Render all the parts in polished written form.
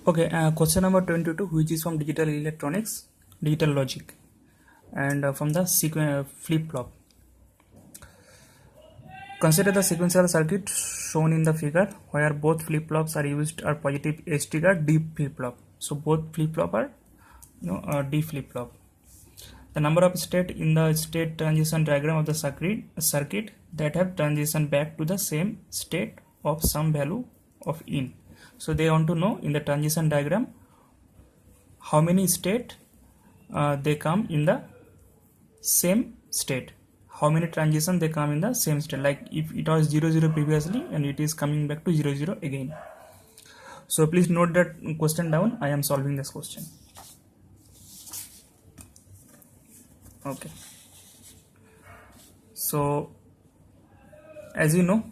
Okay, question number 22, which is from digital electronics, digital logic, and from the flip flop. Consider the sequential circuit shown in the figure where both flip flops are used are positive edge trigger D flip flop. So both flip flop are D flip flop. The number of state in the state transition diagram of the circuit that have transition back to the same state of some value of in. So they want to know in the transition diagram how many state they come in the same state, how many transition they come in the same state, like if it was 0 0 previously and it is coming back to 0 0 again. So please note that question down. I am solving this question. Okay, so as you know,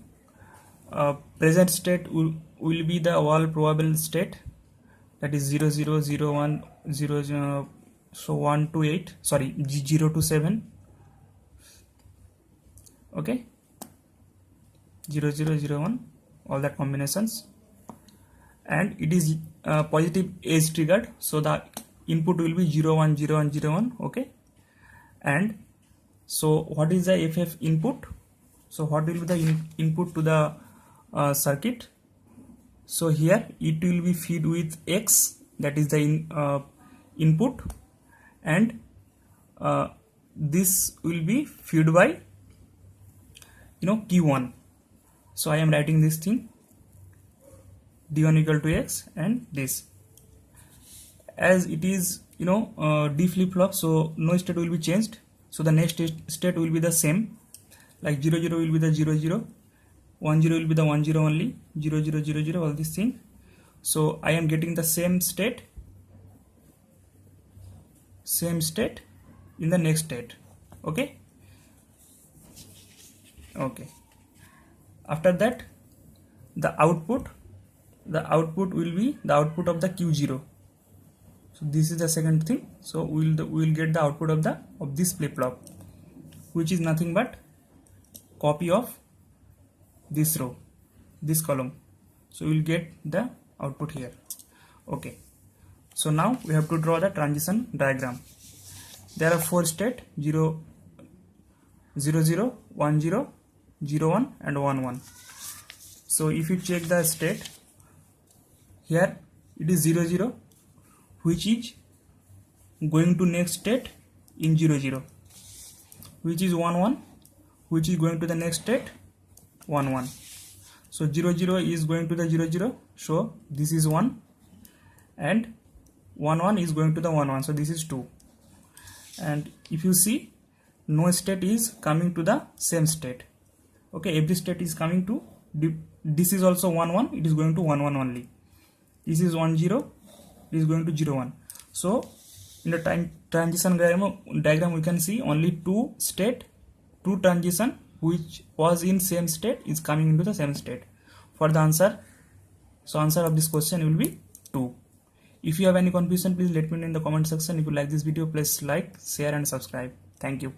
present state will be the all probable state, that is 0 0 0 1 0 0, so 1 to 8, sorry, 0 to 7. Okay, 0 0 0 1, all that combinations, and it is positive edge triggered, so the input will be 0 1 0 1 0 1. Okay, and so what is the FF input? So what will be the input to the circuit? So here it will be feed with X, that is the input, and this will be fed by Q1. So I am writing this thing, D1 equal to X, and this, as it is D flip flop, so no state will be changed, so the next state will be the same, like 0 0 will be the 0 0, 1 0 will be the 1 0 only, 0 0 0 0, all these things. So I am getting the same state in the next state. Okay, after that the output will be the output of the Q0. So this is the second thing. So we will get the output of this flip flop, which is nothing but copy of this row, this column. So we will get the output here. Okay, so now we have to draw the transition diagram. There are 4 states, 0 0 0 1 0 0 1 and 1 1. So if you check the state here, it is 0 0, which is going to next state in 0 0, which is 1 1, which is going to the next state 1 1. So 0 0 is going to the 0 0, so this is 1, and 1 1 is going to the 1 1, so this is 2. And if you see, no state is coming to the same state. Okay, every state is coming to, this is also 1 1, it is going to 1 1 only. This is 1 0, it is going to 0 1. So in the transition diagram we can see only 2 transition which was in same state is coming into the same state. For the answer, so answer of this question will be 2. If you have any confusion, please let me know in the comment section. If you like this video, please like, share and subscribe. Thank you.